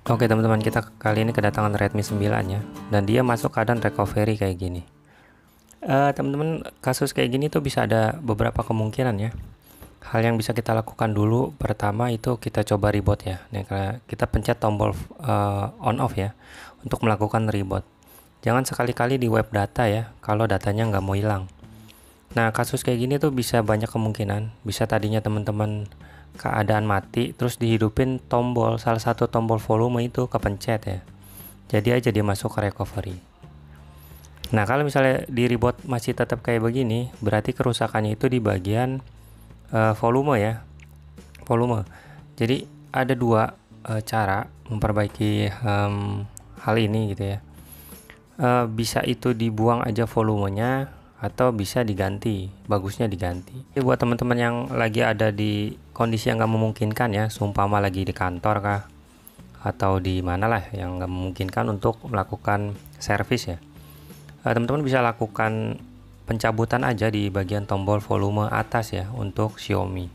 Oke teman-teman, kita kali ini kedatangan Redmi 9 ya, dan dia masuk keadaan recovery kayak gini. Teman-teman, kasus kayak gini tuh bisa ada beberapa kemungkinan ya. Hal yang bisa kita lakukan dulu, pertama itu kita coba reboot ya. Nih, kita pencet tombol on off ya, untuk melakukan reboot. Jangan sekali-kali di web data ya, kalau datanya nggak mau hilang. Nah, kasus kayak gini tuh bisa banyak kemungkinan. Bisa tadinya teman-teman keadaan mati, terus dihidupin tombol, salah satu tombol volume itu kepencet ya. Jadi aja dia masuk ke recovery. Nah, kalau misalnya di reboot masih tetap kayak begini, berarti kerusakannya itu di bagian volume ya. Volume. Jadi ada dua cara memperbaiki hal ini gitu ya. Bisa itu dibuang aja volumenya atau bisa diganti, bagusnya diganti. Jadi buat teman-teman yang lagi ada di kondisi yang nggak memungkinkan ya, seumpama lagi di kantor kah atau di mana lah yang nggak memungkinkan untuk melakukan servis ya, teman-teman bisa lakukan pencabutan aja di bagian tombol volume atas ya untuk Xiaomi.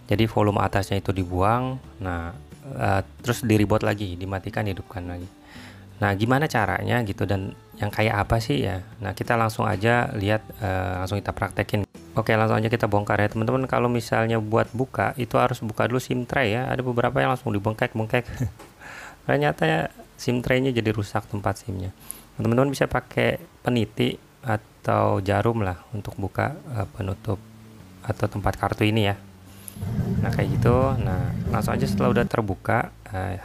Jadi volume atasnya itu dibuang, nah terus di reboot lagi, dimatikan, hidupkan lagi. Nah, gimana caranya gitu dan yang kayak apa sih ya? Nah, kita langsung aja lihat, langsung kita praktekin. Oke, langsung aja kita bongkar ya teman-teman. Kalau misalnya buat buka, itu harus buka dulu SIM tray ya. Ada beberapa yang langsung dibengkek-bengkek. Ternyata ya, SIM tray-nya jadi rusak tempat SIM-nya. Teman-teman bisa pakai peniti atau jarum lah untuk buka penutup atau tempat kartu ini ya. Nah kayak gitu. Nah langsung aja setelah udah terbuka,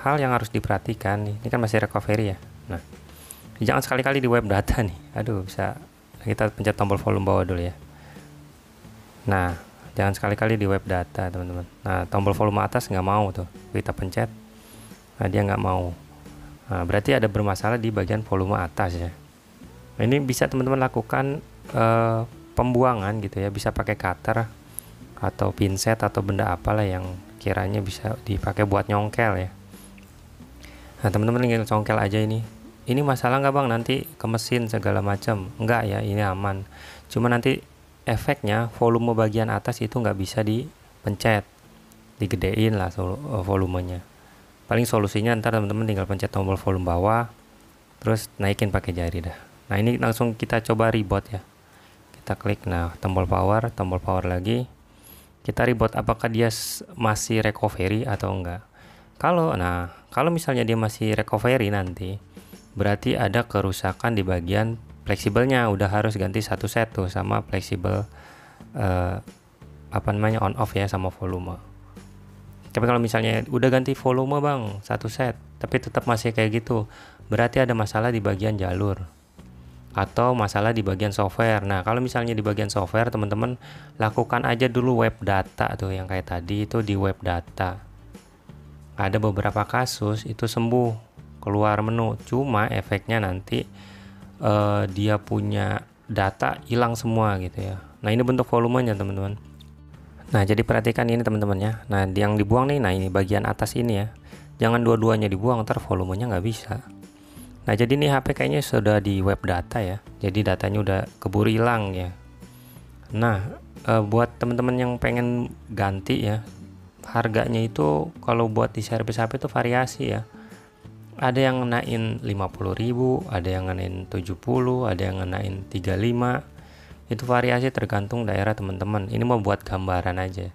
hal yang harus diperhatikan nih, ini kan masih recovery ya. Nah jangan sekali-kali di web data nih, aduh bisa, kita pencet tombol volume bawah dulu ya. Nah jangan sekali-kali di web data teman-teman. Nah tombol volume atas nggak mau tuh, kita pencet, nah dia nggak mau. Nah berarti ada bermasalah di bagian volume atas ya. Nah, ini bisa teman-teman lakukan pembuangan gitu ya, bisa pakai cutter atau pinset atau benda apalah yang kiranya bisa dipakai buat nyongkel ya. Nah teman-teman tinggal congkel aja ini. Ini masalah nggak bang nanti ke mesin segala macam? Enggak ya, ini aman. Cuma nanti efeknya volume bagian atas itu nggak bisa dipencet, digedein lah volumenya. Paling solusinya ntar teman-teman tinggal pencet tombol volume bawah, terus naikin pakai jari dah. Nah ini langsung kita coba reboot ya. Kita klik, nah tombol power lagi. Kita reboot apakah dia masih recovery atau enggak. Kalau misalnya dia masih recovery nanti, berarti ada kerusakan di bagian fleksibelnya, udah harus ganti satu set tuh sama fleksibel on off ya sama volume. Tapi kalau misalnya udah ganti volume bang satu set tapi tetap masih kayak gitu, berarti ada masalah di bagian jalur atau masalah di bagian software. Nah kalau misalnya di bagian software, teman-teman lakukan aja dulu web data tuh yang kayak tadi itu di web data. Ada beberapa kasus itu sembuh, keluar menu, cuma efeknya nanti dia punya data hilang semua gitu ya. Nah ini bentuk volumenya teman-teman. Nah jadi perhatikan ini teman-teman ya. Nah yang dibuang nih, nah ini bagian atas ini ya, jangan dua-duanya dibuang, ntar volumenya nggak bisa. Nah jadi ini HP kayaknya sudah di web data ya, jadi datanya udah keburu hilang ya. Nah buat teman-teman yang pengen ganti ya, harganya itu kalau buat di servis HP itu variasi ya. Ada yang ngenain 50.000, ada yang ngenain 70, ada yang ngenain 35. Itu variasi tergantung daerah teman-teman. Ini mau buat gambaran aja.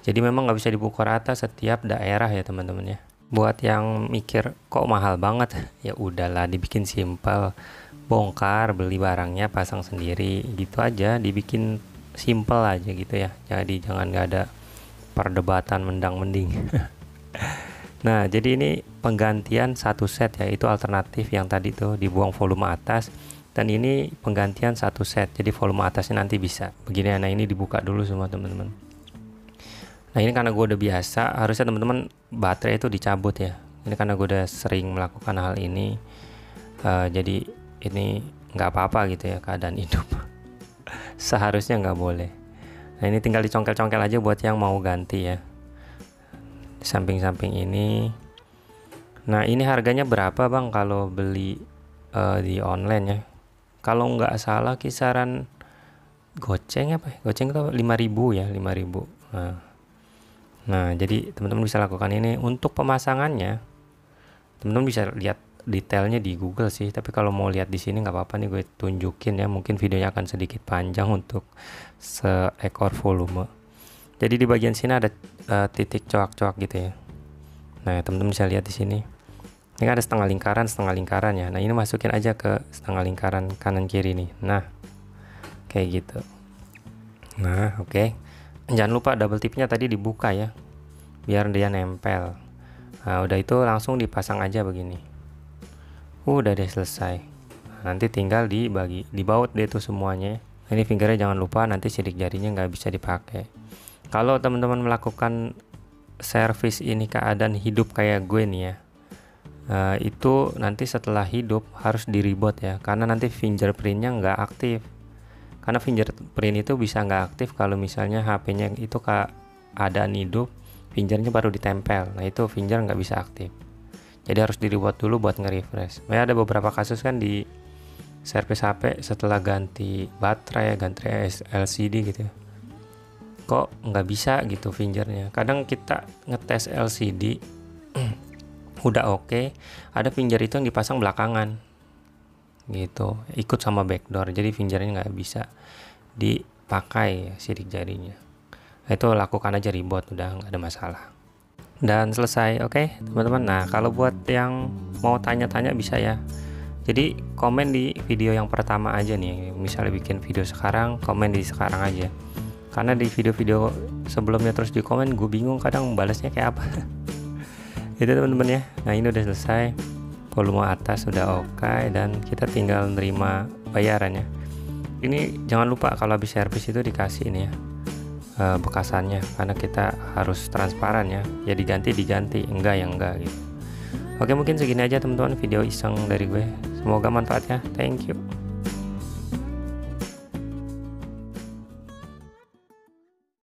Jadi memang nggak bisa dipukul rata setiap daerah ya teman-teman ya. Buat yang mikir kok mahal banget, ya udahlah dibikin simple, bongkar, beli barangnya, pasang sendiri gitu aja, dibikin simple aja gitu ya. Jadi jangan nggak ada perdebatan mendang mending. Nah jadi ini penggantian satu set ya, itu alternatif yang tadi tuh dibuang volume atas, dan ini penggantian satu set, jadi volume atasnya nanti bisa begini. Nah ini dibuka dulu semua teman-teman. Nah ini karena gue udah biasa, harusnya teman-teman baterai itu dicabut ya. Ini karena gue udah sering melakukan hal ini, jadi ini nggak apa-apa gitu ya keadaan hidup. Seharusnya nggak boleh. Nah ini tinggal dicongkel-congkel aja buat yang mau ganti ya. Di samping-samping ini. Nah ini harganya berapa bang kalau beli di online ya? Kalau nggak salah kisaran goceng apa ya? Goceng itu 5.000 ya, 5.000. Nah, jadi teman-teman bisa lakukan ini untuk pemasangannya. Teman-teman bisa lihat detailnya di Google sih, tapi kalau mau lihat di sini nggak apa-apa nih gue tunjukin ya, mungkin videonya akan sedikit panjang untuk seekor volume. Jadi di bagian sini ada titik coak-coak gitu ya. Nah, teman-teman bisa lihat di sini. Ini ada setengah lingkaran ya. Nah, ini masukin aja ke setengah lingkaran kanan kiri nih. Nah, kayak gitu. Nah, oke. Jangan lupa double tipnya tadi dibuka ya, biar dia nempel. Nah, udah itu langsung dipasang aja begini. Udah deh selesai. Nah, nanti tinggal dibaut deh tuh semuanya. Ini fingernya jangan lupa, nanti sidik jarinya nggak bisa dipakai. Kalau teman-teman melakukan servis ini keadaan hidup kayak gue nih ya, itu nanti setelah hidup harus di reboot ya, karena nanti fingerprintnya nggak aktif. Karena fingerprint itu bisa nggak aktif kalau misalnya HP-nya itu keadaan hidup, fingernya baru ditempel. Nah, itu finger nggak bisa aktif. Jadi harus di reboot dulu buat nge-refresh. Ada beberapa kasus kan di servis HP setelah ganti baterai, ganti LCD gitu ya, kok nggak bisa gitu fingernya. Kadang kita ngetes LCD udah oke, ada finger itu yang dipasang belakangan gitu, ikut sama backdoor, jadi fingernya nggak bisa dipakai sidik jarinya. Nah, itu lakukan aja reboot, udah nggak ada masalah dan selesai. Oke teman-teman, nah kalau buat yang mau tanya-tanya bisa ya, jadi komen di video yang pertama aja nih, misalnya bikin video sekarang, komen di sekarang aja, karena di video-video sebelumnya terus di komen gue bingung kadang balasnya kayak apa. Itu teman-teman ya. Nah, ini udah selesai, volume atas sudah oke, dan kita tinggal nerima bayarannya. Ini jangan lupa kalau habis servis itu dikasih ini ya, bekasannya, karena kita harus transparan ya, ya diganti enggak ya enggak gitu. Oke, mungkin segini aja teman-teman video iseng dari gue, semoga manfaat ya. Thank you.